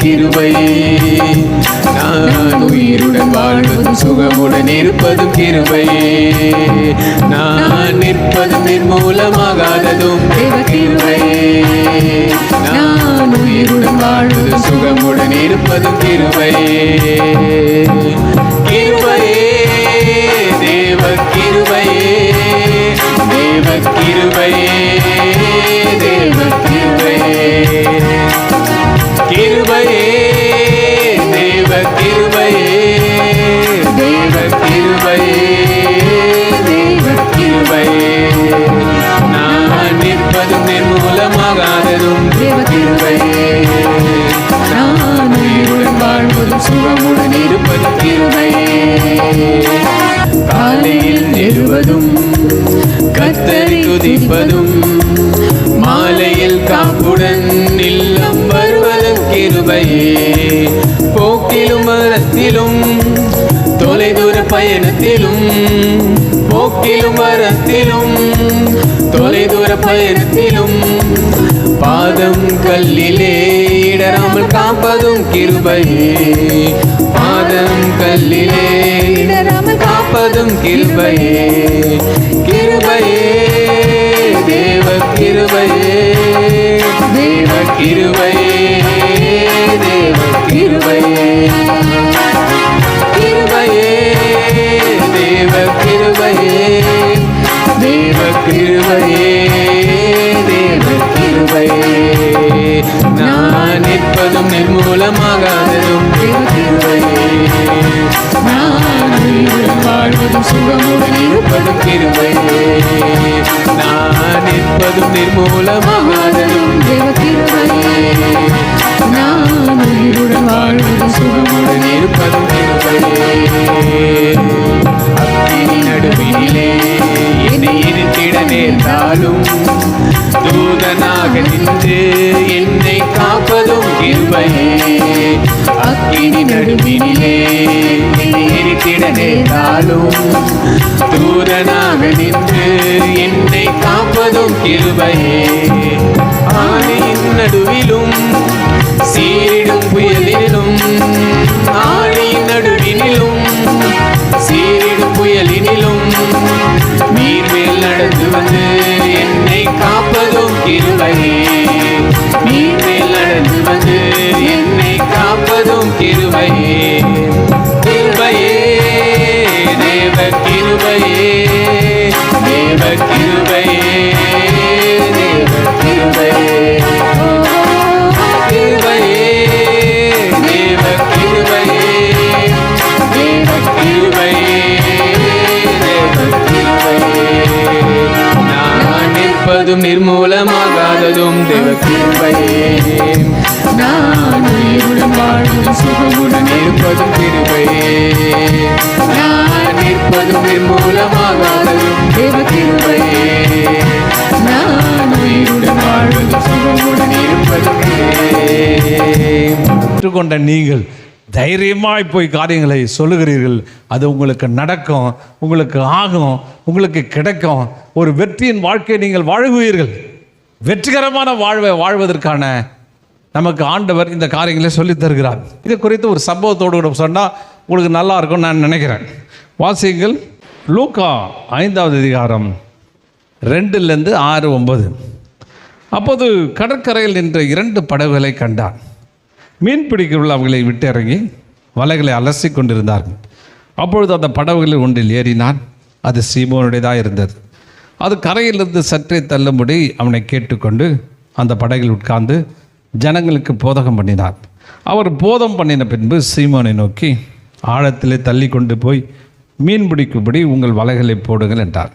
கிருபையே. நான் உயிருடன் வாழ்வதும் சுகமுடன் இருப்பதும் கிருபையே. நான் நிற்பதும் நிர்மூலமாகாததும் தேவ கிருபையே. நான் உயிருடன் வாழ்வதும் சுகமுடன் இருப்பதும் கிருபையே. கிருபையே தேவ கிருபையே. தேவ கிருபையே. தேவ கிருபையே. கிருபையே தேவ கிருபையே. தேவ கிருபையே. தேவ கிருபையே. நான் நிற்பதும் நிர்மூலமாகாததும் தேவ கிருபையே. நான் உயிருடன் வாழ்வதும் சுகமுடன் இருப்பதும் கிருபையே. காலையில் எழுவதும் கர்த்தரை துதிப்பதும் மாலையில் காப்புடன் இல்லம் வருவதும் கிருபையே. போக்கிலும் வரத்திலும் தொலைதூர பயணத்திலும் போக்கிலும் வரத்திலும் தொலைதூர பயணத்திலும் பாதம் கல்லிலே இடராமல் காப்பதும் கிருபையே. பாதம் கல்லிலே இடராமல் காப்பதும் கிருபையே. கிருபையே தேவ கிருபையே. தேவ கிருபையே. தேவ கிருபையே. கிருபையே தேவ கிருபையே. தேவ கிருபையே. தேவ கிருபையே. நான் நிற்பதும் நிர்மூலமாகாததும் தேவ கிருபையே. நான் உயிருடன் வாழ்வதும் சுகமுடன் இருப்பதும் கிருபையே. நான் நிற்பதும் நிர்மூலமாகாததும் தேவ கிருபையே. நான் உயிருடன் வாழ்வதும் சுகமுடன் இருப்பதும் கிருபையே. அக்கினி நடுவினிலே என்னை இருத்திட நேர்ந்தாலும் தூதனாக நின்று என்னை காப்பதும் கிருபையே. அக்கினி நடுவினிலே என்னை இருத்திட நேர்ந்தாலும் தூதனாக நின்று என்னை காப்பதும் கிருபையே. ஆணியின் நடுவிலும் சீரிடும் புயலிலும் ஆணியின் நடுவினிலும் சீரிடும் புயலினிலும் நீர்மேல் நடந்து வந்து என்னை காப்பதும் கிருபையே. நீர்மேல் நடந்து வந்து என்னை காப்பதும் கிருபையே. கிருபையே தேவ கிருபையே. தேவ கிருபையே. தேவ கிருபையே. கிருபையே தேவ கிருபையே. தேவ கிருபையே. தேவ கிருபையே. நான் நிற்பதும் நிர்மூலமாகாததும் தேவ கிருபையே. நான் உயிருடன் வாழ்வதும் சுகமுடன் இருப்பதும் கிருபையே. நான் நிற்பதும் நிர்மூலமாகாததும் தேவ கிருபையே. நான் உயிருடன் வாழ்வதும் சுகமுடன் இருப்பதும் கிருபையே. பெற்றுக்கொண்ட நீங்கள் தைரியமாய் போய் காரியங்களை சொல்லுகிறீர்கள். அது உங்களுக்கு நடக்கும், உங்களுக்கு ஆகும், உங்களுக்கு கிடைக்கும். ஒரு வெற்றியின் வாழ்க்கையை நீங்கள் வாழுவீர்கள். வெற்றிகரமான வாழ்வை வாழ்வதற்கான நமக்கு ஆண்டவர் இந்த காரியங்களை சொல்லித் தருகிறார். இது குறித்து ஒரு சம்பவத்தோடு கூட சொன்னால் உங்களுக்கு நல்லா இருக்கும்னு நான் நினைக்கிறேன். வாசியுங்கள். லூக்கா 5வது அதிகாரம் 2 6, 9. அப்போது கடற்கரையில் நின்ற 2 படகுகளை கண்டான். மீன் பிடிக்கவுள்ள அவர்களை விட்டு இறங்கி வலைகளை அலசி கொண்டிருந்தார்கள். அப்பொழுது அந்த படகுகளில் ஒன்றில் ஏறினான். அது சீமோனுடையதாக இருந்தது. அது கரையிலிருந்து சற்றே தள்ளும்படி அவனை கேட்டுக்கொண்டு அந்த படகில் உட்கார்ந்து ஜனங்களுக்கு போதகம் பண்ணினார். அவர் போதம் பண்ணின பின்பு சீமோனை நோக்கி, ஆழத்திலே தள்ளி கொண்டு போய் மீன் பிடிக்கும்படி உங்கள் வலைகளை போடுங்கள் என்றார்.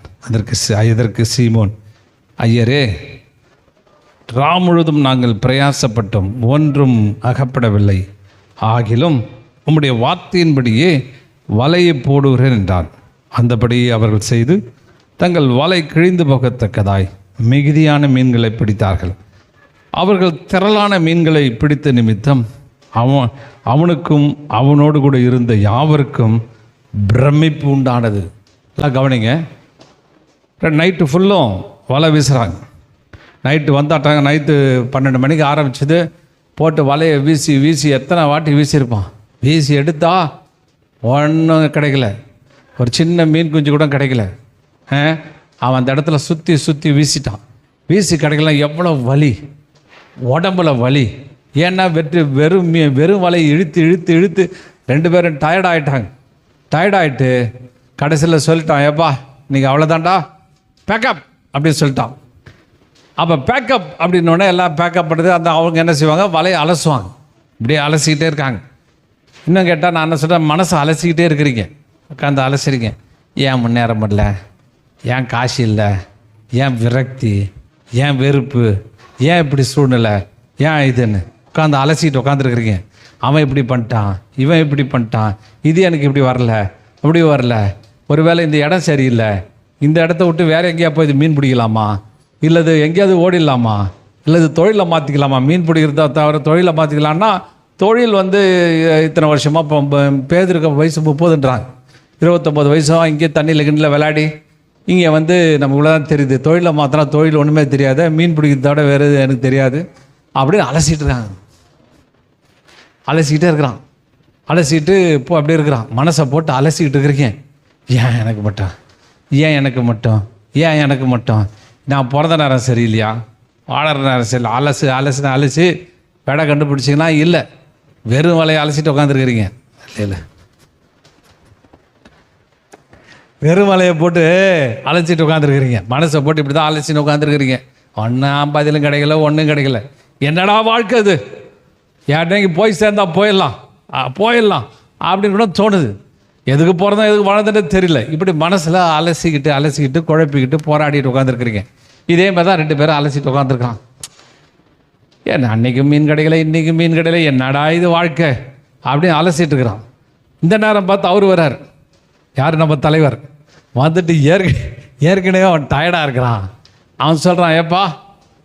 இதற்கு சீமோன், ஐயரே, முழுதும் நாங்கள் பிரயாசப்பட்டோம், ஒன்றும் அகப்படவில்லை. ஆகிலும் உம்முடைய வார்த்தையின்படியே வலையை போடுகிறேன் என்றார். அந்தபடியே அவர்கள் செய்து தங்கள் வலை கிழிந்து போகத்தக்கதாய் மிகுதியான மீன்களை பிடித்தார்கள். அவர்கள் திரளான மீன்களை பிடித்த நிமித்தம் அவனுக்கும் அவனோடு கூட இருந்த யாவருக்கும் பிரமிப்பு உண்டானது. எல்லாம் கவனிங்க. நைட்டு ஃபுல்லும் வலை வீசுகிறாங்க. நைட்டு வந்தாட்டாங்க. நைட்டு 12 மணிக்கு ஆரம்பிச்சது. போட்டு வலையை வீசி வீசி எத்தனை வாட்டி வீசியிருப்பான். வீசி எடுத்தா ஒன்றும் கிடைக்கல, ஒரு சின்ன மீன் குஞ்சு கூட கிடைக்கல. அவன் அந்த இடத்துல சுற்றி சுற்றி வீசிட்டான். வீசி கிடைக்கல. எவ்வளோ வலி, உடம்புல வலி. ஏன்னா வெறும் வலையை இழுத்து இழுத்து இழுத்து 2 பேரும் டயர்டாயிட்டாங்க. டயர்டாயிட்டு கடைசியில் சொல்லிட்டான், ஏப்பா நீங்கள் அவ்வளோதான்டா, பேக்கப் அப்படின்னு சொல்லிட்டான். அப்போ பேக்கப் அப்படின்னோடனே எல்லாம் பேக்கப் பண்ணுறது. அந்த அவங்க என்ன செய்வாங்க, வலையை அலசுவாங்க. இப்படியே அலசிக்கிட்டே இருக்காங்க. இன்னும் கேட்டால் நான் என்ன சொல்கிறேன், மனசை அலசிக்கிட்டே இருக்கிறீங்க, உட்காந்து அலசிறீங்க. ஏன் முன்னேற முடியல, ஏன் காசு இல்லை, ஏன் விரக்தி, ஏன் வெறுப்பு, ஏன் இப்படி சூழ்நிலை, ஏன் இதுன்னு உட்காந்து அலசிக்கிட்டு உட்காந்துருக்குறீங்க. அவன் இப்படி பண்ணிட்டான், இவன் இப்படி பண்ணிட்டான், இது எனக்கு இப்படி வரல, அப்படி வரல. ஒருவேளை இந்த இடம் சரியில்லை, இந்த இடத்த விட்டு வேறு எங்கேயா போய் இது மீன் பிடிக்கலாமா, இல்லது எங்கேயாவது ஓடிடலாமா, இல்லது தொழிலை மாற்றிக்கலாமா. மீன் பிடிக்கிறத தவிர தொழிலை மாற்றிக்கலான்னா, தொழில் இத்தனை வருஷமாக இப்போ பேதருக்கு வயசு 30ன்றாங்க, 29 வயசோ இங்கே தண்ணியில் கிண்டில் விளையாடி இங்கே நம்ம இவ்வளோதான் தெரியுது. தொழிலை மாற்றினா தொழில் ஒன்றுமே தெரியாது, மீன் பிடிக்கிறதோட வேறு எனக்கு தெரியாது அப்படின்னு அலசிட்டு இருக்காங்க. அலசிக்கிட்டே இருக்கிறான். அலசிட்டு இப்போ அப்படியே இருக்கிறான். மனசை போட்டு அலசிக்கிட்டு இருக்கிறீங்க. ஏன் எனக்கு மட்டும், ஏன் எனக்கு மட்டும், ஏன் எனக்கு மட்டும், நான் பிறந்த நேரம் சரியில்லையா, வாழற நேரம் சரியில்லை, அலசி விடை கண்டுபிடிச்சிங்கன்னா இல்லை, வெறும் வலையை அலசிட்டு உட்காந்துருக்கிறீங்க. இல்லை வெறும் வலையை போட்டு அலசிட்டு உட்காந்துருக்கிறீங்க. மனசை போட்டு இப்படி தான் அலசின்னு உட்காந்துருக்கிறீங்க. ஒன்றும் பதிலும் கிடைக்கல, ஒன்றும் கிடைக்கல. என்னடா வாழ்க்கை இது, யார்கிட்ட போய் சேர்ந்தா போயிடலாம் அப்படின்னு கூட தோணுது. எதுக்கு போகிறதா எதுக்கு வாழ்ந்ததே தெரியல. இப்படி மனசில் அலசிக்கிட்டு குழப்பிக்கிட்டு போராடிட்டு உட்காந்துருக்குறீங்க. இதே மாதிரி தான் 2 பேரும் அலசிட்டு உட்காந்துருக்கான். ஏன்னா அன்றைக்கும் மீன் கிடைக்கல, இன்றைக்கும் மீன் கிடைக்கல, என்னடா இது வாழ்க்கை அப்படின்னு அலசிட்டு இருக்கிறான். இந்த நேரம் பார்த்து அவர் வர்றார். யார், நம்ம தலைவர். வந்துட்டு ஏற்கனவே அவன் டயர்டாக இருக்கிறான். அவன் சொல்கிறான், ஏப்பா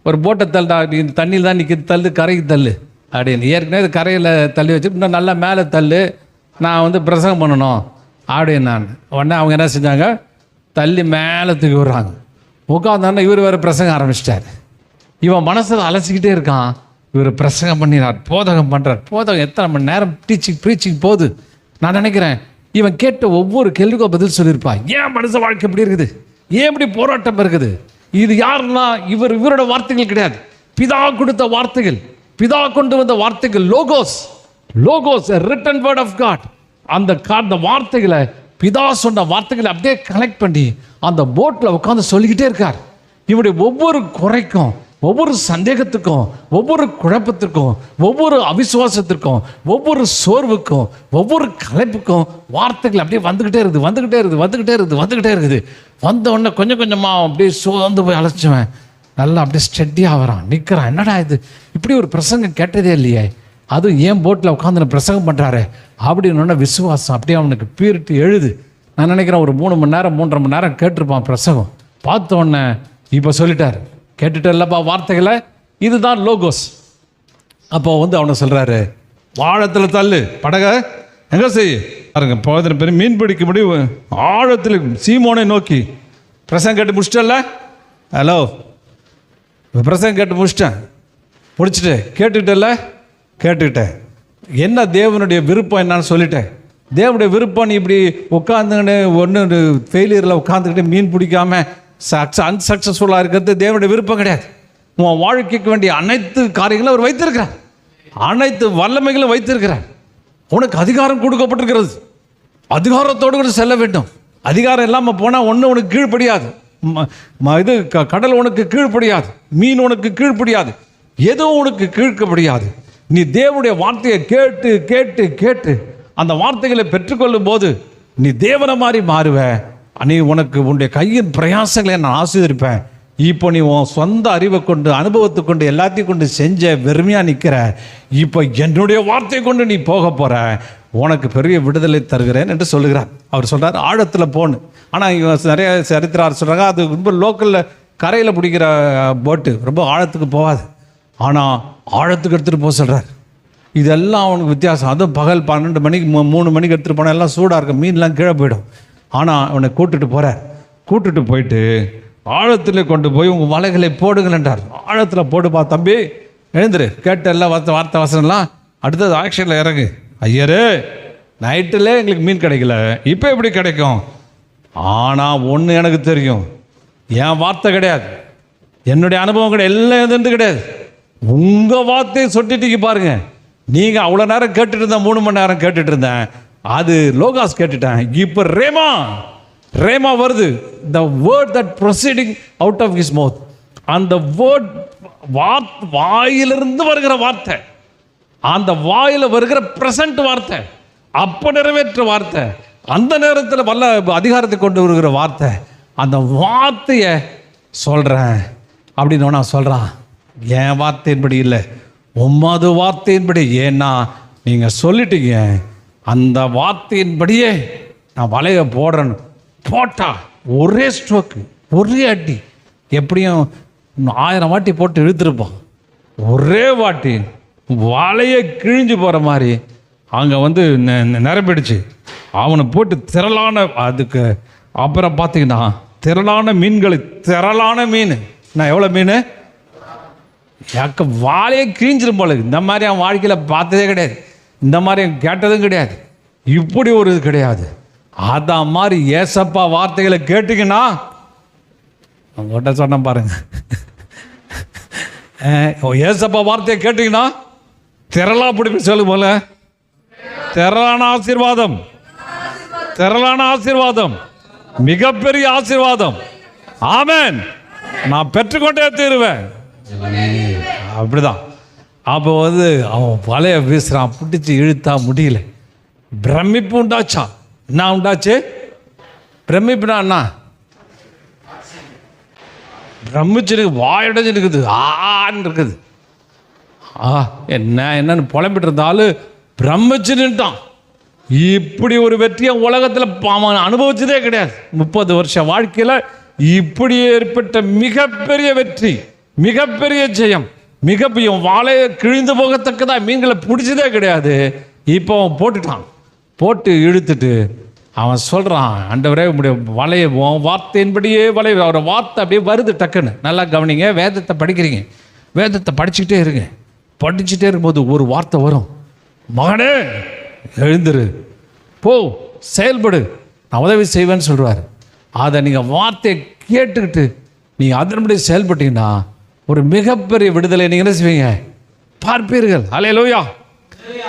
ஒரு போட்டை தள்ளுடா, நீ தண்ணியில் தான் நிற்கிது, தள்ளு, கரைக்கு தள்ளு அப்படின்னு. ஏற்கனவே கரையில் தள்ளி வச்சு இன்னும் நல்லா மேலே தள்ளு, நான் பிரசங்கம் பண்ணணும் அப்படின்னு. நான் உடனே அவங்க என்ன செஞ்சாங்க, தள்ளி மேலே தூக்கி விடுறாங்க. உட்காந்தானே இவர் வேறு பிரசங்கம் ஆரம்பிச்சிட்டார். இவன் மனசில் அலசிக்கிட்டே இருக்கான். இவர் பிரசங்கம் பண்ணினார், போதகம் பண்ணுறார். போதகம் எத்தனை மணி நேரம் ப்ரீச்சிங் போகுது. நான் நினைக்கிறேன் இவன் கேட்ட ஒவ்வொரு கேள்விக்கும் பதில் சொல்லியிருப்பான். ஏன் மனுஷ வாழ்க்கை எப்படி இருக்குது, ஏன் இப்படி போராட்டம் இருக்குது. இது யாருன்னா இவரோட வார்த்தைகள் கிடையாது, பிதா கொடுத்த வார்த்தைகள், பிதா கொண்டு வந்த வார்த்தைகள். Logos written word of God. அந்த வார்த்தைகளை, பிதா சொன்ன வார்த்தைகளை அப்படியே கனெக்ட் பண்ணி அந்த போட்டில் உட்காந்து சொல்லிக்கிட்டே இருக்கார். இவருடைய ஒவ்வொரு குறைக்கும், ஒவ்வொரு சந்தேகத்துக்கும், ஒவ்வொரு குழப்பத்திற்கும், ஒவ்வொரு அவிசுவாசத்திற்கும், ஒவ்வொரு சோர்வுக்கும், ஒவ்வொரு கலைப்புக்கும் வார்த்தைகள் அப்படியே வந்துக்கிட்டே இருக்குது. வந்த உடனே கொஞ்சம் கொஞ்சமாக அப்படியே சோர்ந்து போய் அழைச்சுவேன். நல்லா அப்படியே ஸ்டெட்டியாக வரான், நிற்கிறான். என்னடா இது, இப்படி ஒரு பிரசங்கம் கேட்டதே இல்லையே, அதுவும் ஏன் போட்டில் உட்காந்து பிரசங்கம் பண்ணுறாரு அப்படின்னு விசுவாசம் அப்படியே அவனுக்கு பீரிட்டு எழுது. நான் நினைக்கிறேன் ஒரு 3 மணி நேரம் 3.5 மணி நேரம் கேட்டிருப்பான் பிரசங்கம். பார்த்த உடனே இப்போ சொல்லிட்டார், கேட்டுட்டு இல்லைப்பா வார்த்தைகளை, இதுதான் லோகோஸ். அப்போ அவனை சொல்கிறாரு, ஆழத்தில் தள்ளு, படக எங்கே செய்ய பாருங்க. போதின பேர் மீன் பிடிக்க முடியும் ஆழத்தில் சீமோனை நோக்கி. பிரசங்கம் கேட்டு முடிச்சிட்டல, ஹலோ பிரசங்கம் கேட்டு முடிச்சுட்டு கேட்டுக்கிட்டேன் என்ன தேவனுடைய விருப்பம் என்னன்னு சொல்லிட்டேன். தேவனுடைய விருப்பம் நீ இப்படி உட்காந்துக்கிட்டு ஒன்று ஃபெயிலியரில் உட்காந்துக்கிட்டு மீன் பிடிக்காமல் அன்சக்ஸஸ்ஃபுல்லாக இருக்கிறது தேவனுடைய விருப்பம் கிடையாது. உன் வாழ்க்கைக்கு வேண்டிய அனைத்து காரியங்களும் அவர் வைத்திருக்கிறார், அனைத்து வல்லமைகளும் வைத்திருக்கிறார். உனக்கு அதிகாரம் கொடுக்கப்பட்டிருக்கிறது, அதிகாரத்தோடு கூட செல்ல வேண்டும். அதிகாரம் இல்லாமல் போனால் ஒன்று உனக்கு கீழ்ப்படியாது, இது கடல் உனக்கு கீழ்ப்படியாது, மீன் உனக்கு கீழ்ப்படியாது, எதுவும் உனக்கு கீழ்க்கப்படியாது. நீ தேவனுடைய வார்த்தையை கேட்டு கேட்டு கேட்டு அந்த வார்த்தைகளை பெற்றுக்கொள்ளும் போது நீ தேவனை மாதிரி மாறுவ. நீ உனக்கு உன்னுடைய கையின் பிரயாசங்களை நான் ஆசீர்வதிப்பேன். இப்போ நீ உன் சொந்த அறிவை கொண்டு, அனுபவத்தை கொண்டு, எல்லாத்தையும் கொண்டு செஞ்ச வெறுமையாக நிற்கிற. இப்போ என்னுடைய வார்த்தையை கொண்டு நீ போக போகிற, உனக்கு பெரிய விடுதலை தருகிறேன் என்று சொல்லுகிறார். அவர் சொல்கிறார் ஆழத்தில் போன்னு. ஆனால் இவன் நிறைய சரித்திரார் சொல்கிறாங்க, அது ரொம்ப லோக்கலில் கரையில் பிடிக்கிற போட்டு ரொம்ப ஆழத்துக்கு போகாது, ஆனால் ஆழத்துக்கு எடுத்துகிட்டு போக சொல்கிறார். இதெல்லாம் அவனுக்கு வித்தியாசம். அதுவும் பகல் 12 மணிக்கு 3 மணிக்கு எடுத்துகிட்டு போனால் எல்லாம் சூடாக இருக்கும், மீன்லாம் கீழே போயிடும். ஆனால் அவனை கூட்டுட்டு போயிட்டு ஆழத்தில் கொண்டு போய் உங்கள் வலைகளை போடுங்கள் என்றார். ஆழத்தில் போடுப்பா தம்பி, எழுந்துரு, கேட்ட எல்லாம் வார்த்தை வசனம்லாம் அடுத்தது ஆக்ஷனில் இறங்கு. ஐயரு, நைட்டில் எங்களுக்கு மீன் கிடைக்கல, இப்போ எப்படி கிடைக்கும்? ஆனால் ஒன்று எனக்கு தெரியும், என் வார்த்தை கிடையாது, என்னுடைய அனுபவம் கிடையாது, எல்லாம் எதுன்னு கிடையாது, உங்கள் வார்த்தையை சொட்டிட்டு பாருங்க. நீங்கள் அவ்வளோ நேரம் கேட்டுட்டு இருந்தேன், 3 மணி நேரம் கேட்டுட்டு இருந்தேன், அது லோகாஸ் கேட்டுட்டேன். இப்போ ரேமா வருது. The word that proceeding out of his mouth, அந்த வேர்ட் வாயிலிருந்து வருகிற வார்த்தை, அந்த வாயில் வருகிற பிரசன்ட் வார்த்தை, அப்போ நிறைவேற்ற வார்த்தை, அந்த நேரத்தில் வல்ல அதிகாரத்தை கொண்டு வருகிற வார்த்தை, அந்த வார்த்தையை சொல்கிறேன் அப்படின்னு நான் சொல்கிறான். என் வார்த்தையின்படி இல்லை, உம்மது வார்த்தையின்படி. ஏன்னா நீங்கள் சொல்லிட்டீங்க, அந்த வார்த்தையின்படியே நான் வலையை போடுறேன்னு போட்டா ஒரே ஸ்ட்ரோக்கு, ஒரே அடி. எப்படியும் 1000 வாட்டி போட்டு இழுத்துருப்பான். ஒரே வாட்டி வலையை கிழிஞ்சு போகிற மாதிரி அங்கே நிரம்பிடுச்சு. அவனை போட்டு திரளான, அதுக்கு அப்புறம் பார்த்தீங்கன்னா திரளான மீன்களை, திரளான மீன். நான் எவ்வளோ மீன் யாக்க வாழையை கிழிஞ்சிரும் போல. இந்த மாதிரி அவன் வாழ்க்கையில் பார்த்ததே கிடையாது, இந்த மாதிரி கேட்டதும் கிடையாது, இப்படி ஒரு இது கிடையாது. அதான் மாதிரி ஏசப்பா வார்த்தைகளை கேட்டிங்கன்னா, அவங்ககிட்ட சொன்ன பாருங்க, ஏசப்பா வார்த்தையை கேட்டிங்கன்னா திரளா பிடிப்பி சொல்லு போல, திரளான ஆசீர்வாதம், திரளான ஆசீர்வாதம், மிகப்பெரிய ஆசீர்வாதம். ஆமென். நான் பெற்றுக்கொண்டே தீருவேன். அப்படிதான். அப்போ அவன் வலைய வீசுறான், பிடிச்சி இழுத்தா முடியல. பிரமிப்பு உண்டாச்சா? என்ன உண்டாச்சு? பிரமிப்புனா என்ன? பிரமிச்சிருக்கு, வாயடைஞ்சு இருக்குது, ஆன்னு இருக்குது. என்னன்னு புலம்பிட்டு இருந்தாலும் பிரமிச்சு நின்ட்டான். இப்படி ஒரு வெற்றியை உலகத்தில் அவன் அனுபவிச்சதே கிடையாது. 30 வருஷ வாழ்க்கையில் இப்படி ஏற்பட்ட மிகப்பெரிய வெற்றி, மிகப்பெரிய ஜெயம், மிகப்பெரிய வாழையை கிழிந்து போகத்தக்கதா மீன்களை பிடிச்சதே கிடையாது. இப்போ அவன் போட்டுட்டான். போட்டு இழுத்துட்டு அவன் சொல்கிறான், ஆண்டவரே உங்களுடைய வலையை வார்த்தையின்படியே வலை. அவரோட வார்த்தை அப்படியே வருது டக்குன்னு. நல்லா கவனிங்க, வேதத்தை படிக்கிறீங்க, வேதத்தை படிச்சுக்கிட்டே இருங்க. படிச்சுட்டே இருக்கும்போது ஒரு வார்த்தை வரும், மகனே எழுந்துரு, போ, செயல்படு, நான் உதவி செய்வேன்னு சொல்கிறார். அதை நீங்கள் வார்த்தையை கேட்டுக்கிட்டு நீங்கள் அதன்படி செயல்பட்டீங்கன்னா ஒரு மிகப்பெரிய விடுதலை நீங்கள் என்ன செய்வீங்க? பார்ப்பீர்கள். அல்லேலூயா.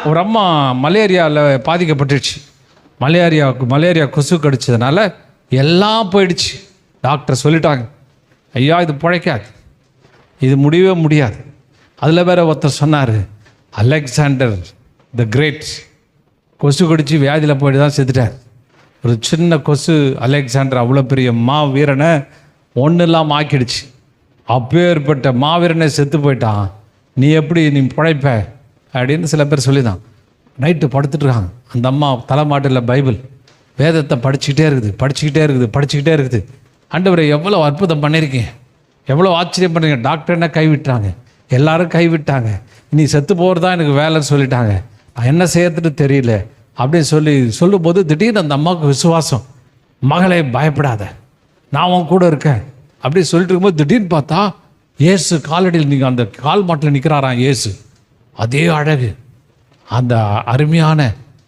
ஒரு அம்மா மலேரியாவில் பாதிக்கப்பட்டுருச்சு. மலேரியா கொசு கடிச்சதுனால எல்லாம் போயிடுச்சு. டாக்டர் சொல்லிட்டாங்க, ஐயா இது பிழைக்காது, இது முடியவே முடியாது. அதில் வேற ஒருத்தர் சொன்னார், அலெக்சாண்டர் த கிரேட் கொசு கடிச்சு வியாதியில் போயிட்டு தான் செத்துட்டார். ஒரு சின்ன கொசு அலெக்சாண்டர் அவ்வளோ பெரிய மாவீரனை ஒன்றும் இல்லாமல் ஆக்கிடுச்சு. அப்பேற்பட்ட மாவீரனை செத்து போயிட்டான், நீ எப்படி நீ பிழைப்ப அப்படின்னு சில பேர் சொல்லிதான். நைட்டு படுத்துட்ருக்காங்க. அந்த அம்மா தலைமாட்டில் பைபிள் வேதத்தை படிச்சுக்கிட்டே இருக்குது. ஆண்டவரே எவ்வளோ அற்புதம் பண்ணியிருக்கீங்க, எவ்வளோ ஆச்சரியம் பண்ணுறீங்க. டாக்டர் என்ன கைவிட்டாங்க, எல்லாரும் கைவிட்டாங்க, நீ செத்து போகிறதா எனக்கு வேலைன்னு சொல்லிட்டாங்க, நான் என்ன செய்யறதுன்னு தெரியல அப்படின்னு சொல்லும்போது திடீர்னு அந்த அம்மாவுக்கு விசுவாசம், மகளே பயப்படாத, நான் உன் கூட இருக்கேன் அப்படி சொல்லிட்டு இருக்கும்போது திடீர்னு பார்த்தா இயேசு காலடியில் நீங்கள் அந்த கால் மாட்டில் நிற்கிறாராம். இயேசு அதே அழகு, அந்த அருமையான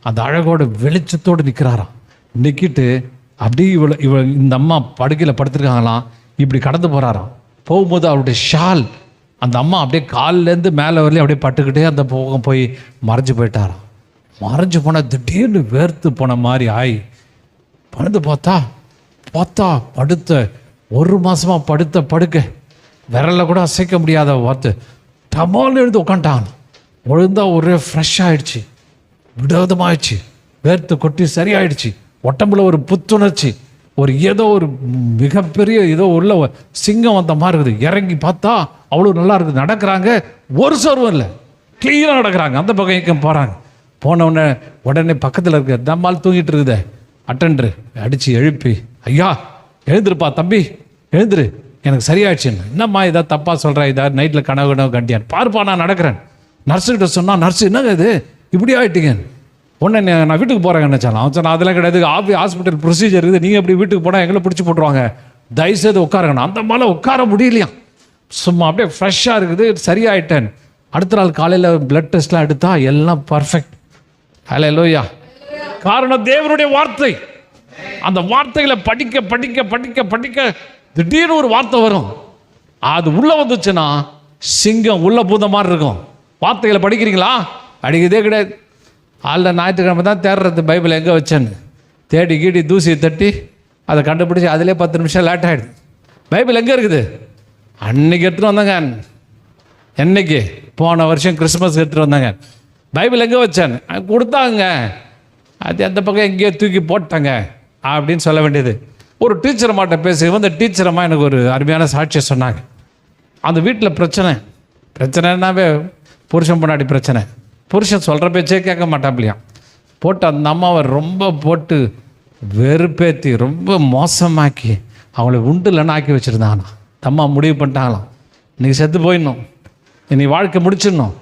அந்த அழகோட வெளிச்சத்தோடு நிற்கிறாராம். நிற்கிட்டு அப்படி இந்த அம்மா படுக்கையில் படுத்துருக்காங்களாம். இப்படி கடந்து போகிறாராம். போகும்போது அவருடைய ஷால் அந்த அம்மா அப்படியே காலிலேருந்து மேலே வரலையும் அப்படியே பட்டுக்கிட்டே அந்த போகம் போய் மறைஞ்சு போயிட்டாராம். மறைஞ்சு போனால் திடீர்னு வேர்த்து போன மாதிரி ஆகி படுத்து பார்த்தா படுத்த 1 மாதமாக படுத்த படுக்க விரலில் கூட அசைக்க முடியாத பார்த்து டமால்னு எழுந்து உட்காந்துட்டாங்க. ஒழுந்தா ஒரே ஃப்ரெஷ் ஆகிடுச்சு, விடோதமாகிடுச்சு, வேர்த்து கொட்டி சரியாயிடுச்சு. உடம்புல ஒரு புத்துணர்ச்சி, ஏதோ ஒரு மிகப்பெரிய ஏதோ உள்ள சிங்கம் வந்த மாதிரி இருக்குது. இறங்கி பார்த்தா அவ்வளோ நல்லா இருக்குது. நடக்கிறாங்க, ஒரு சோர்வும் இல்லை, கிளீனாக நடக்கிறாங்க. அந்த பக்கம் இயக்கம் போகிறாங்க. போனவுடனே உடனே பக்கத்தில் இருக்க நம்மால் தூங்கிட்டு இருக்குதே அட்டெண்டரு அடித்து எழுப்பி, ஐயா எழுந்துருப்பா தம்பி, எழுந்துரு, எனக்கு சரியாயிடுச்சுன்னு. என்னம்மா இதாக தப்பாக சொல்கிறேன், இதாக நைட்டில் கனவு கண்டியான் பாருப்பா, நான் நடக்கிறேன். நர்ஸுக்கிட்ட சொன்னால், நர்ஸு என்னங்க இது இப்படி ஆகிட்டீங்க, உடனே நான் வீட்டுக்கு போகிறேன் நினச்சாலும். அவன் சொன்னால் அதெல்லாம் கிடையாது, ஹாஸ்பிட்டல் ப்ரொசீஜர் இருக்குது, நீங்கள் இப்படி வீட்டுக்கு போனால் எங்களை பிடிச்சி போட்டுருவாங்க, தயவுசெய்து உட்காருங்கண்ணா. அந்த மேலே உட்கார முடியலையா, சும்மா அப்படியே ஃப்ரெஷ்ஷாக இருக்குது, சரியாயிட்டேன். அடுத்த நாள் காலையில் பிளட் டெஸ்ட்லாம் எடுத்தால் எல்லாம் பர்ஃபெக்ட். ஹல்லேலூயா. காரணம் தேவனுடைய வார்த்தை. அந்த வார்த்தைகளை படிக்க படிக்க படிக்க படிக்க திடீர்னு ஒரு வார்த்தை வரும். அது உள்ளே வந்துச்சுன்னா சிங்கம் உள்ளே பூந்த மாதிரி இருக்கும். வார்த்தைகளை படிக்கிறீங்களா? படிக்கிறதே கிடையாது. அதில் ஞாயிற்றுக்கிழமை தான் தேடுறது பைபிள் எங்கே வச்சேன்னு தேடி கீடி தூசியை தட்டி அதை கண்டுபிடிச்சி அதிலே 10 நிமிஷம் லேட் ஆகிடுது. பைபிள் எங்கே இருக்குது? அன்னைக்கு எடுத்துகிட்டு வந்தாங்க. என்னைக்கு? போன வருஷம் கிறிஸ்மஸ் எடுத்துகிட்டு வந்தாங்க. பைபிள் எங்கே வச்சேன் கொடுத்தாங்க. அது அந்த பக்கம் எங்கேயோ தூக்கி போட்டாங்க அப்படின்னு சொல்ல வேண்டியது. ஒரு டீச்சர் அம்மாட்ட பேசி அந்த டீச்சர் அம்மா எனக்கு ஒரு அருமையான சாட்சியை சொன்னாங்க. அந்த வீட்டில் பிரச்சனைனாவே புருஷன் பொண்டாட்டி பிரச்சனை. புருஷன் சொல்கிற பேச்சே கேட்க மாட்டாப்லையாம். போட்டு அந்த அம்மாவை ரொம்ப போட்டு வெறுப்பேற்றி ரொம்ப மோசமாக்கி அவங்கள உண்டுலன்னு ஆக்கி வச்சுருந்தாங்கண்ணா. அம்மா முடிவு பண்ணிட்டாங்களாம், இன்றைக்கி செத்து போயிடணும், இன்றைக்கி வாழ்க்கை முடிச்சிடணும்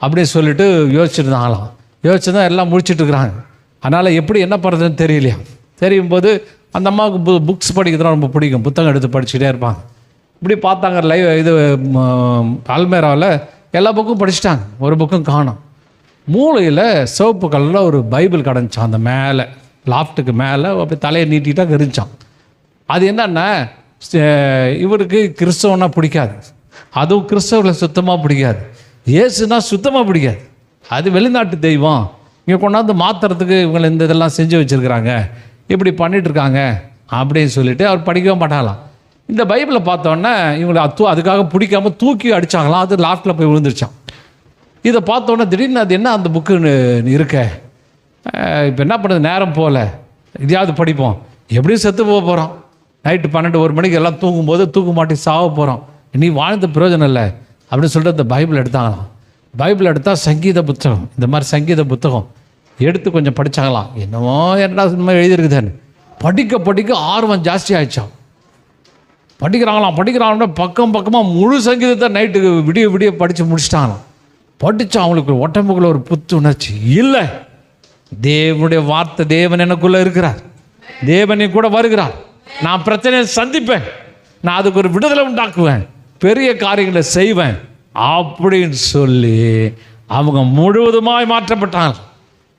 அப்படின்னு சொல்லிட்டு யோசிச்சுருந்தாங்களாம். யோசிச்சு தான் எல்லாம் முடிச்சிட்ருக்குறாங்க. அதனால் எப்படி என்ன பண்ணுறதுன்னு தெரியலையா. தெரியும் போது அந்த அம்மாவுக்கு புக்ஸ் படிக்கிறதுலாம் ரொம்ப பிடிக்கும். புத்தகம் எடுத்து படிச்சுட்டே இருப்பாங்க. இப்படி பார்த்தாங்க இது அல்மேராவில் எல்லா புக்கும் படிச்சுட்டாங்க. ஒரு புக்கும் காணும். மூளையில் சிவப்பு கலரில் ஒரு பைபிள் கிடந்துச்சான். அந்த மேலே லாஃப்ட்டுக்கு மேலே அப்படி தலையை நீட்டிட்டாக இருந்துச்சான். அது என்னன்னா இவருக்கு கிறிஸ்தவனா பிடிக்காது, அதுவும் கிறிஸ்தவர்களை சுத்தமாக பிடிக்காது, இயேசுனா சுத்தமாக பிடிக்காது. அது வெளிநாட்டு தெய்வம், இங்கே கொண்டாந்து மாற்றுறதுக்கு இவங்களை இந்த இதெல்லாம் செஞ்சு வச்சுருக்கிறாங்க, இப்படி பண்ணிகிட்ருக்காங்க அப்படின்னு சொல்லிட்டு அவர் படிக்கவே மாட்டாங்களாம். இந்த பைபிளை பார்த்தோன்னே இவங்களை அதுக்காக பிடிக்காம தூக்கி அடித்தாங்களாம். அது லாஃப்ட்டில் போய் விழுந்துருச்சான். இதை பார்த்தோன்னே திடீர்னு அது என்ன அந்த புக்குன்னு இருக்க, இப்போ என்ன பண்ணுறது, நேரம் போகல, இதையாவது படிப்போம், எப்படியும் செத்து போக போகிறோம், நைட்டு 12-1 மணிக்கு எல்லாம் தூங்கும்போது தூக்க மாட்டி சாக போகிறோம், நீ வாழ்ந்த பிரயோஜனம் இல்லை அப்படின்னு சொல்லிட்டு அந்த பைபிள் எடுத்தாங்களாம். பைபிள் எடுத்தால் சங்கீத புத்தகம், இந்த மாதிரி சங்கீத புத்தகம் எடுத்து கொஞ்சம் படித்தாங்களாம். என்னமோ என்னடா இந்த மாதிரி எழுதியிருக்குதான்னு படிக்க படிக்க ஆர்வம் ஜாஸ்தி ஆகிடுச்சான். படிக்கிறாங்களாம் பக்கமாக முழு சங்கீதத்தை நைட்டுக்கு விடிய விடிய படித்து முடிச்சிட்டாங்களாம். படித்தா அவங்களுக்கு உடம்புக்குள்ள ஒரு புத்துணர்ச்சி. இல்லை, தேவனுடைய வார்த்தை, தேவன் எனக்குள்ளே இருக்கிறார், தேவனை கூட வருகிறார், நான் பிரச்சனையை சந்திப்பேன், நான் அதுக்கு ஒரு விடுதலை உண்டாக்குவேன், பெரிய காரியங்களை செய்வேன் அப்படின்னு சொல்லி அவங்க முழுவதுமாய் மாற்றப்பட்டாங்க.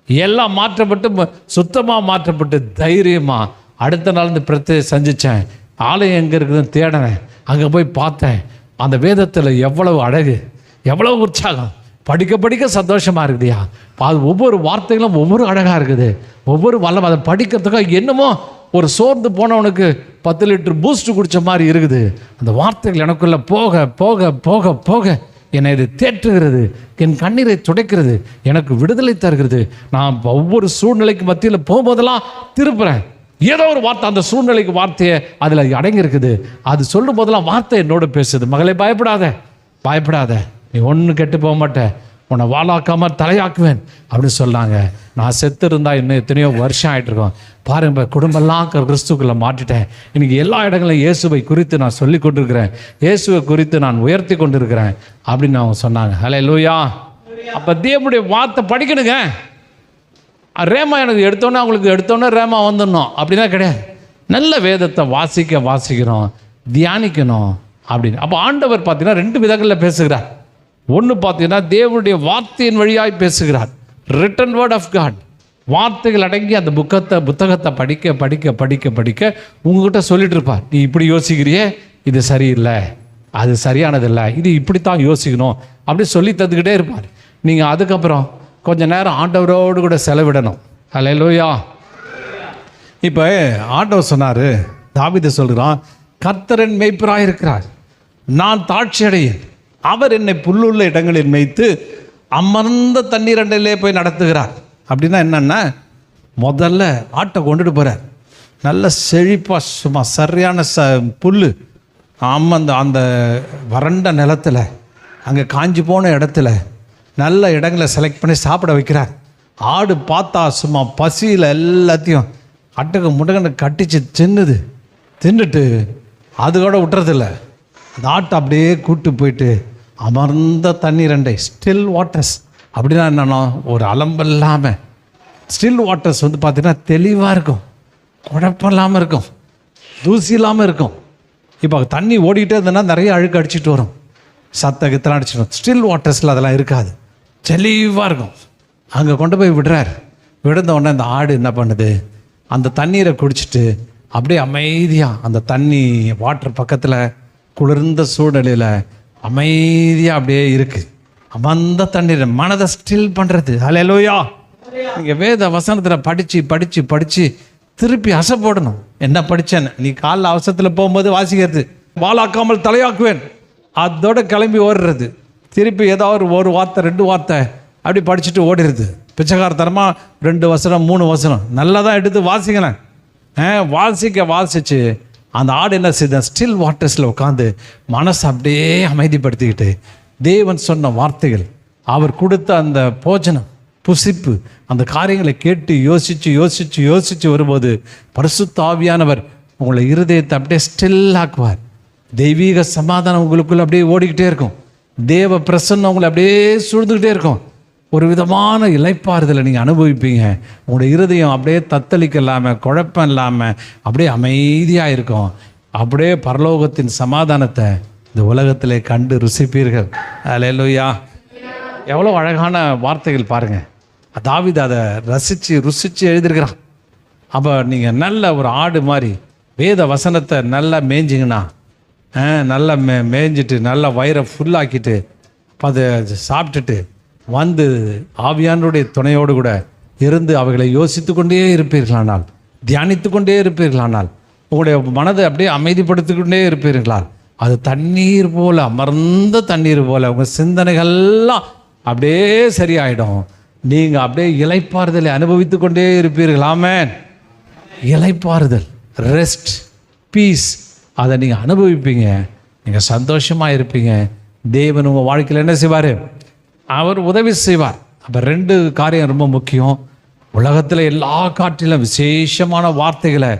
எல்லாம் மாற்றப்பட்டு சுத்தமாக மாற்றப்பட்டு தைரியமாக அடுத்த நாள் இந்த பிரச்சனையை சந்தித்தேன். ஆலயம் எங்கே இருக்குதுன்னு தேடினேன், அங்கே போய் பார்த்தேன். அந்த வேதத்தில் எவ்வளவு அழகு, எவ்வளவு உற்சாகம், படிக்க படிக்க சந்தோஷமாக இருக்குதுயா. அது ஒவ்வொரு வார்த்தைகளும் ஒவ்வொரு அழகாக இருக்குது, ஒவ்வொரு வல்லம். அதை படிக்கிறதுக்காக என்னமோ ஒரு சோர்ந்து போனவனுக்கு 10 லிட்டர் பூஸ்ட் குடித்த மாதிரி இருக்குது. அந்த வார்த்தைகள் எனக்குள்ளே போக போக போக போக என்னை இது தேற்றுகிறது, என் கண்ணீரை துடைக்கிறது, எனக்கு விடுதலை தருகிறது. நான் ஒவ்வொரு சூழ்நிலைக்கு மத்தியில் போகும்போதெல்லாம் திருப்புறேன். ஏதோ ஒரு வார்த்தை அந்த சூழ்நிலைக்கு வார்த்தையை அதில் அடங்கியிருக்குது. அது சொல்லும் போதெல்லாம் வார்த்தை என்னோடு பேசுது. மகளே பயப்படாத, நீ ஒன்றும் கெட்டு போக மாட்டேன், உன்னை வாழாக்காமல் தலையாக்குவேன் அப்படின்னு சொன்னாங்க. நான் செத்து இருந்தால் இன்னும் எத்தனையோ வருஷம் ஆகிட்டுருக்கோம். பாருங்க, குடும்பம்லாம் கிறிஸ்துக்குள்ளே மாட்டிட்டேன். இன்றைக்கி எல்லா இடங்களிலும் இயேசுவை குறித்து நான் சொல்லி கொண்டிருக்கிறேன், இயேசுவை குறித்து நான் உயர்த்தி கொண்டிருக்கிறேன் அப்படின்னு அவங்க சொன்னாங்க. ஹல்லேலூயா. அப்போ தேவனுடைய வார்த்தை படிக்கணுங்க. ரேமா எனக்கு எடுத்தோன்னே ரேமா வந்துடணும் அப்படின்னா கிடையாது. நல்ல வேதத்தை வாசிக்கிறோம், தியானிக்கணும் அப்படின்னு. அப்போ ஆண்டவர் பார்த்தீங்கன்னா 2 விதங்களில் பேசுகிறார். ஒன்று பார்த்தீங்கன்னா தேவனுடைய வார்த்தையின் வழியாய் பேசுகிறார், ரிட்டன் வேர்ட் ஆஃப் காட். வார்த்தைகள் அடங்கி அந்த புத்தகத்தை படிக்க படிக்க படிக்க படிக்க உங்ககிட்ட சொல்லிட்டு இருப்பார், நீ இப்படி யோசிக்கிறியே, இது சரியில்லை, அது சரியானதில்லை, இது இப்படித்தான் யோசிக்கணும் அப்படி சொல்லி தந்துக்கிட்டே இருப்பார். நீங்கள் அதுக்கப்புறம் கொஞ்சம் நேரம் ஆண்டவரோடு கூட செலவிடணும். ஹல்லேலூயா. இப்போ ஆண்டவர் சொன்னார், தாவீது சொல்கிறான், கர்த்தரன் மேய்ப்பராக இருக்கிறார், நான் தாட்சி அடையேன், அவர் என்னை புல்லுள்ள இடங்களில் மேய்த்து அமர்ந்த தண்ணீர் அண்டையிலே போய் நடத்துகிறார். அப்படின்னா என்னென்னா, முதல்ல ஆட்டை கொண்டுட்டு போகிறார், நல்ல செழிப்பாக சும்மா சரியான புல் அந்த வறண்ட நிலத்தில், அங்கே காஞ்சி போன இடத்துல நல்ல இடங்களை செலக்ட் பண்ணி சாப்பிட வைக்கிறார். ஆடு பார்த்தா சும்மா பசியில் எல்லாத்தையும் அட்டுக்கு முடகனை கட்டிச்சு தின்னுட்டு அது கூட விட்டுறதில்ல. அந்த ஆட்டை அப்படியே கூட்டு போயிட்டு அமர்ந்த தண்ணீர் அண்டை, ஸ்டில் வாட்டர்ஸ். அப்படின்னா என்னன்னா, ஒரு அலம்பல் இல்லாமல் ஸ்டில் வாட்டர்ஸ் பார்த்தீங்கன்னா தெளிவாக இருக்கும், குழப்பம் இல்லாமல் இருக்கும், தூசி இல்லாமல் இருக்கும். இப்போ தண்ணி ஓடிக்கிட்டே இருந்ததுன்னா நிறைய அழுக்கு அடிச்சுட்டு வரும். சத்தகத்தெல்லாம் அடிச்சிடும். ஸ்டில் வாட்டர்ஸில் அதெல்லாம் இருக்காது, தெளிவாக இருக்கும். அங்கே கொண்டு போய் விடுறார். விழுந்த உடனே அந்த ஆடு என்ன பண்ணுது, அந்த தண்ணீரை குடிச்சிட்டு அப்படியே அமைதியாக அந்த தண்ணி வாட்டர் பக்கத்தில் குளிர்ந்த சூழ்நிலையில் அமைதியாக அப்படியே இருக்குது. அந்த தண்ணீரை மனதை ஸ்டில் பண்ணுறது. ஹல்லேலூயா. நீங்கள் வேத வசனத்தில் படித்து திருப்பி அசை போடணும். என்ன படித்தேன்னு நீ காலைல அவசரத்தில் போகும்போது வாசிக்கிறது, வாளாக்காமல் தலையாக்குவேன், அதோட கிளம்பி ஓடுறது. திருப்பி ஏதாவது ஒரு வார்த்தை 2 வார்த்தை அப்படி படிச்சுட்டு ஓடிடுது. பிச்சைக்காரத்தனமாக 2 வசனம் 3 வசனம் நல்லா தான் எடுத்து வாசிக்கிறேன். வாசிச்சு அந்த ஆடு என்ன செய்த, ஸ்டில் வாட்டர்ஸில் உட்காந்து மனசை அப்படியே அமைதிப்படுத்திக்கிட்டு தேவன் சொன்ன வார்த்தைகள், அவர் கொடுத்த அந்த போஜனம், புசிப்பு, அந்த காரியங்களை கேட்டு யோசிச்சு வரும்போது பரிசுத்த ஆவியானவர் உங்களை இருதயத்தை அப்படியே ஸ்டில் ஆக்குவார். தெய்வீக சமாதானம் உங்களுக்குள்ள அப்படியே ஓடிக்கிட்டே இருக்கும். தேவ பிரசன்னம் உங்களை அப்படியே சூழ்ந்துக்கிட்டே இருக்கும். ஒரு விதமான இளைப்பாறுதலை நீங்கள் அனுபவிப்பீங்க. உங்களுடைய இருதயம் அப்படியே தத்தளிக்க இல்லாமல், குழப்பம் இல்லாமல் அப்படியே அமைதியாக இருக்கும். அப்படியே பரலோகத்தின் சமாதானத்தை இந்த உலகத்திலே கண்டு ருசிப்பீர்கள். அல்லேலூயா. எவ்வளோ அழகான வார்த்தைகள் பாருங்கள். தாவீது அதை ருசித்து எழுதியிருக்கிறான். அப்போ நீங்கள் நல்ல ஒரு ஆடு மாதிரி வேத வசனத்தை நல்லா மேய்ஞ்சிங்கன்னா, நல்லா மேய்ஞ்சிட்டு நல்லா வயிறை ஃபுல்லாக்கிட்டு அதை சாப்பிட்டுட்டு வந்து ஆவியானுடைய துணையோடு கூட இருந்து அவைகளை யோசித்து கொண்டே இருப்பீர்களானால், தியானித்து கொண்டே இருப்பீர்களானால், உங்களுடைய மனதை அப்படியே அமைதிப்படுத்தி கொண்டே இருப்பீர்களால், அது தண்ணீர் போல், அமர்ந்த தண்ணீர் போல் உங்கள் சிந்தனைகள்லாம் அப்படியே சரியாயிடும். நீங்கள் அப்படியே இளைப்பாறுதலை அனுபவித்து கொண்டே இருப்பீர்கள். ஆமென். இளைப்பாறுதல், ரெஸ்ட், பீஸ், அதை நீங்கள் அனுபவிப்பீங்க. நீங்கள் சந்தோஷமாக இருப்பீங்க. தேவன் உங்கள் வாழ்க்கையில் என்ன செய்வார், அவர் உதவி செய்வார். அப்போ 2 காரியம் ரொம்ப முக்கியம். உலகத்தில் எல்லா காட்டிலும் விசேஷமான வார்த்தைகளை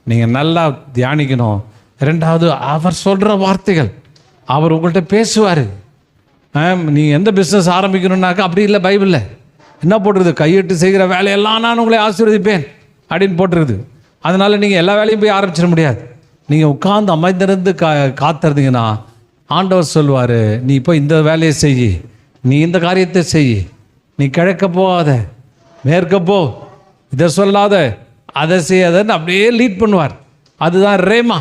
நீங்கள் நல்லா தியானிக்கணும். 2வது, அவர் சொல்கிற வார்த்தைகள், அவர் உங்கள்கிட்ட பேசுவார். நீங்கள் எந்த பிஸ்னஸ் ஆரம்பிக்கணுன்னாக்கா அப்படி இல்லை, பைபிளில் என்ன போட்டுருது, கையிட்டு செய்கிற வேலையெல்லாம் நான் உங்களை ஆசீர்வதிப்பேன் அப்படின்னு போட்டுருது. அதனால் நீங்கள் எல்லா வேலையும் போய் ஆரம்பிச்சிட முடியாது. நீங்கள் உட்கார்ந்து அமைந்திருந்து காத்துறதுங்கன்னா ஆண்டவர் சொல்லுவார், நீ இப்போ இந்த வேலையை செய், நீ இந்த காரியத்தை செய், நீ கிழக்க போகாத, மேற்க போ, இதை சொல்லாத, அதை செய்யாதன்னு அப்படியே லீட் பண்ணுவார். அதுதான் ரேமா.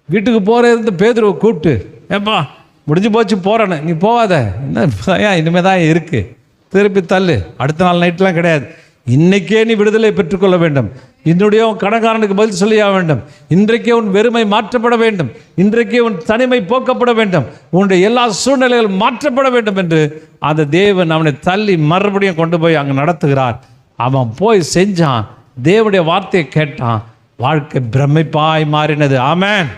வீட்டுக்கு போகிற இருந்து பேதுருவை கூப்பிட்டு, ஏப்பா முடிஞ்சு போச்சு போகிறேன்னு, நீ போகாத, என்ன இனிமேல் தான் இருக்குது, திருப்பி தள்ளு, அடுத்த நாள் நைட்லாம் கிடையாது, இன்றைக்கே நீ விடுதலை பெற்றுக்கொள்ள வேண்டும், என்னுடைய கடன்காரனுக்கு பதில் சொல்லியா வேண்டும், இன்றைக்கே உன் வெறுமை மாற்றப்பட வேண்டும், இன்றைக்கே உன் தனிமை போக்கப்பட வேண்டும், உன்னுடைய எல்லா சூழ்நிலைகளும் மாற்றப்பட வேண்டும் என்று அந்த தேவன் அவனை தள்ளி மறுபடியும் கொண்டு போய் அங்கே நடத்துகிறார். அவன் போய் செஞ்சான், தேவனுடைய வார்த்தையை கேட்டான், வாழ்க்கை பிரமிப்பாய் மாறினது. ஆமென்.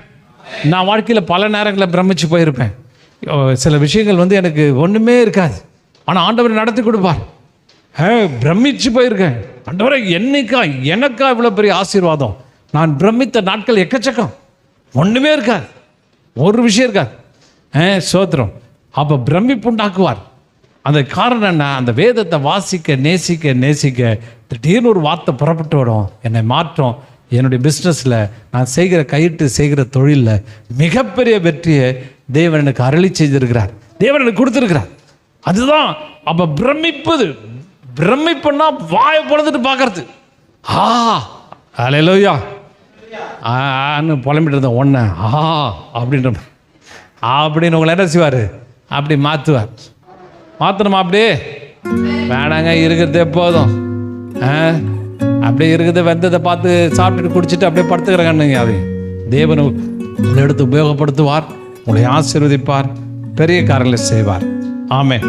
நான் வாழ்க்கையில் பல நேரங்களில் பிரமிச்சு போயிருப்பேன். சில விஷயங்கள் எனக்கு ஒன்றுமே இருக்காது, ஆனால் ஆண்டவர் நடத்தி கொடுப்பார். பிரமிச்சு போயிருக்கேன். ஆண்டவரே எனக்கா இவ்வளோ பெரிய ஆசீர்வாதம். நான் பிரமித்த நாட்கள் எக்கச்சக்கம். ஒன்றுமே இருக்காது, ஒரு விஷயம் இருக்காது. சோத்திரம். அப்போ பிரமிப்பு உண்டாக்குவார். அந்த காரணம் என்ன, அந்த வேதத்தை வாசிக்க நேசிக்க திடீர்னு ஒரு வார்த்தை புறப்பட்டு வரும், என்னை மாற்றம். என்னுடைய பிஸ்னஸில் நான் கையிட்டு செய்கிற தொழிலில் மிகப்பெரிய வெற்றியை தேவன் எனக்கு அருளி செய்திருக்கிறார், தேவன் எனக்கு கொடுத்துருக்கிறார். அதுதான் அப்போ பிரமிப்புன்னா வாயை பொழுதுட்டு பார்க்கறது. அல்லேலூயா புலம்பிட்டு இருந்தேன் ஒன்று அப்படின்னு உங்களை என்ன செய்வார், அப்படி மாற்றணுமா? அப்படியே வேணாங்க, இருக்கிறது எப்போதும் அப்படியே இருக்குது, வெந்ததை பார்த்து சாப்பிட்டுட்டு குடிச்சிட்டு அப்படியே படுத்துக்கிறேங்க. அது தேவன் உங்களை எடுத்து உபயோகப்படுத்துவார், உங்களை ஆசீர்வதிப்பார், பெரிய காரியங்களை செய்வார். ஆமென்.